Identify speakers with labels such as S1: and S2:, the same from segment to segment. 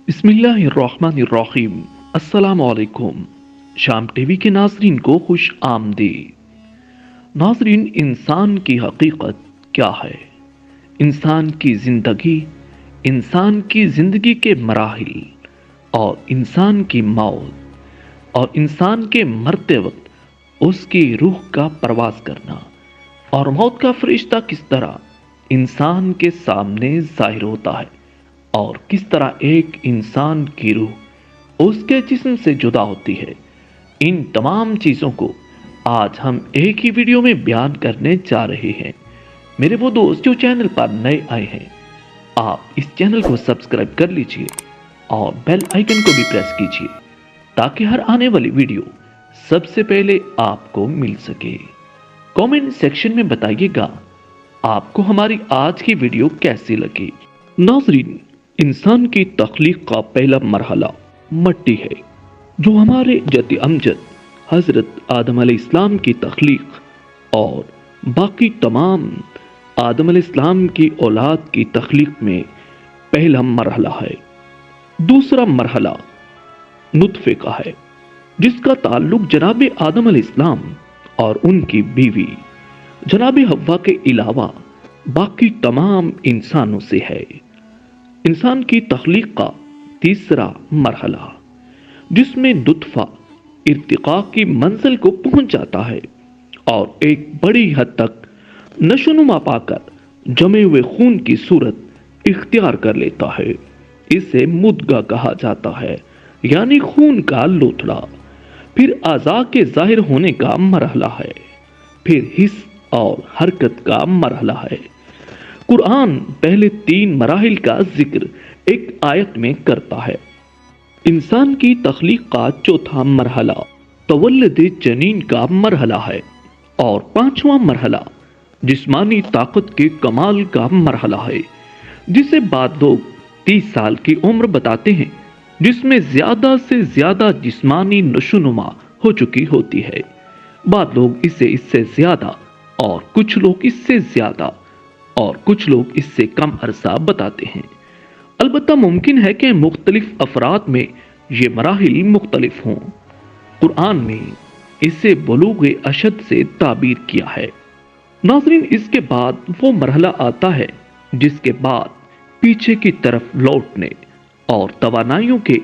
S1: بسم اللہ الرحمن الرحیم۔ السلام علیکم۔ شام ٹی وی کے ناظرین کو خوش آمدید۔ ناظرین، انسان کی حقیقت کیا ہے؟ انسان کی زندگی کے مراحل اور انسان کی موت اور انسان کے مرتے وقت اس کی روح کا پرواز کرنا اور موت کا فرشتہ کس طرح انسان کے سامنے ظاہر ہوتا ہے اور کس طرح ایک انسان کی روح اس کے جسم سے جدا ہوتی ہے، ان تمام چیزوں کو آج ہم ایک ہی ویڈیو میں بیان کرنے جا رہے ہیں۔ میرے وہ دوست جو چینل پر نئے آئے ہیں، آپ اس چینل کو سبسکرائب کر لیجئے اور بیل آئیکن کو بھی پریس کیجئے تاکہ ہر آنے والی ویڈیو سب سے پہلے آپ کو مل سکے۔ کامنٹ سیکشن میں بتائیے گا آپ کو ہماری آج کی ویڈیو کیسی لگی۔ ناظرین، انسان کی تخلیق کا پہلا مرحلہ مٹی ہے، جو ہمارے جد امجد حضرت آدم علیہ السلام کی تخلیق اور باقی تمام آدم علیہ السلام کی اولاد کی تخلیق میں پہلا مرحلہ ہے۔ دوسرا مرحلہ نطفے کا ہے، جس کا تعلق جناب آدم علیہ السلام اور ان کی بیوی جناب حوا کے علاوہ باقی تمام انسانوں سے ہے۔ انسان کی تخلیق کا تیسرا مرحلہ، جس میں نطفہ ارتقاء کی منزل کو پہنچ جاتا ہے اور ایک بڑی حد تک نشوونما پا کر جمے ہوئے خون کی صورت اختیار کر لیتا ہے۔ اسے مدغہ کہا جاتا ہے، یعنی خون کا لوتھڑا۔ پھر اعضاء کے ظاہر ہونے کا مرحلہ ہے، پھر حس اور حرکت کا مرحلہ ہے۔ قرآن پہلے تین مراحل کا ذکر ایک آیت میں کرتا ہے۔ انسان کی تخلیق کا چوتھا مرحلہ تولد جنین کا مرحلہ ہے اور پانچواں مرحلہ جسمانی طاقت کے کمال کا مرحلہ ہے، جسے بعض لوگ 30 سال کی عمر بتاتے ہیں، جس میں زیادہ سے زیادہ جسمانی نشوونما ہو چکی ہوتی ہے۔ بعض لوگ اس سے زیادہ اور کچھ لوگ اس سے زیادہ اور کچھ لوگ اس سے کم عرصہ بتاتے ہیں۔ البتہ ممکن ہے کہ مختلف افراد میں یہ مراحل مختلف ہوں۔ قرآن میں اسے بلوغ اشد سے تعبیر کیا ہے۔ ناظرین، اس کے بعد وہ مرحلہ آتا ہے جس کے بعد پیچھے کی طرف لوٹنے اور توانائیوں کے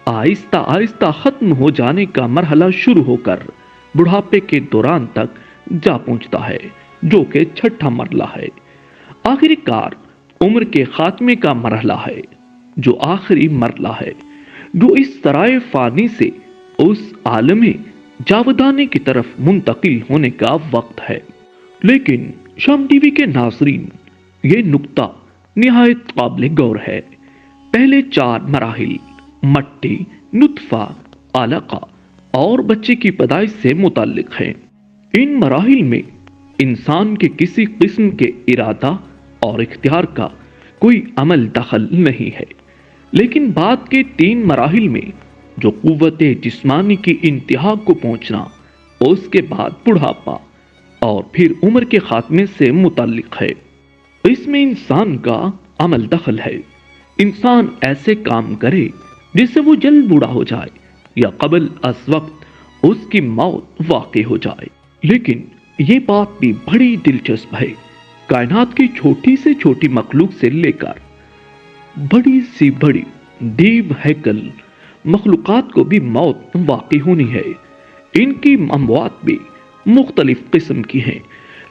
S1: آہستہ آہستہ ختم ہو جانے کا مرحلہ شروع ہو کر بڑھاپے کے دوران تک جا پہنچتا ہے، جو کہ چھٹا مرحلہ ہے۔ آخری کار عمر کے خاتمے کا مرحلہ ہے، جو آخری مرحلہ ہے، جو اس سرائے فانی سے اس عالم جاودانی کی طرف منتقل ہونے کا وقت ہے۔ لیکن شام ٹی وی کے ناظرین، یہ نقطہ نہایت قابل غور ہے۔ پہلے چار مراحل مٹی، نطفہ، علقہ اور بچے کی پیدائش سے متعلق ہیں۔ ان مراحل میں انسان کے کسی قسم کے ارادہ اور اختیار کا کوئی عمل دخل نہیں ہے، لیکن بعد کے تین مراحل میں جو قوت جسمانی کی انتہا کو پہنچنا، اس کے بعد بڑھاپا اور پھر عمر کے خاتمے سے متعلق ہے، اس میں انسان کا عمل دخل ہے۔ انسان ایسے کام کرے جس سے وہ جلد بوڑھا ہو جائے یا قبل از وقت اس کی موت واقع ہو جائے۔ لیکن یہ بات بھی بڑی دلچسپ ہے، کائنات کی چھوٹی سے چھوٹی مخلوق سے لے کر بڑی سی بڑی دیو ہیکل مخلوقات کو بھی موت واقع ہونی ہے۔ ان کی اموات بھی مختلف قسم کی ہیں،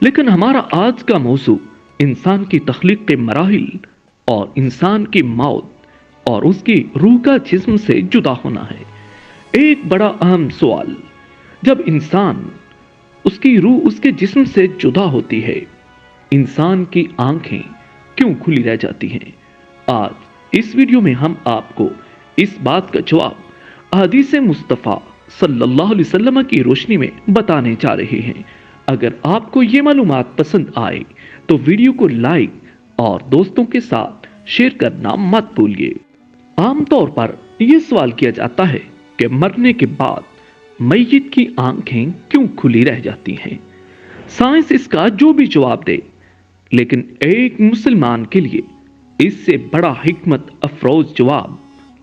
S1: لیکن ہمارا آج کا موضوع انسان کی تخلیق کے مراحل اور انسان کی موت اور اس کی روح کا جسم سے جدا ہونا ہے۔ ایک بڑا اہم سوال، جب انسان اس کی روح اس کے جسم سے جدا ہوتی ہے، انسان کی آنکھیں کیوں کھلی رہ جاتی ہیں؟ آج اس ویڈیو میں ہم آپ کو اس بات کا جواب احادیث مصطفیٰ صلی اللہ علیہ وسلم کی روشنی میں بتانے جا رہے ہیں۔ اگر آپ کو یہ معلومات پسند آئے تو ویڈیو کو لائک اور دوستوں کے ساتھ شیئر کرنا مت بھولیے۔ عام طور پر یہ سوال کیا جاتا ہے کہ مرنے کے بعد میت کی آنکھیں کیوں کھلی رہ جاتی ہیں؟ سائنس اس کا جو بھی جواب دے، لیکن ایک مسلمان کے لیے اس سے بڑا حکمت افروز جواب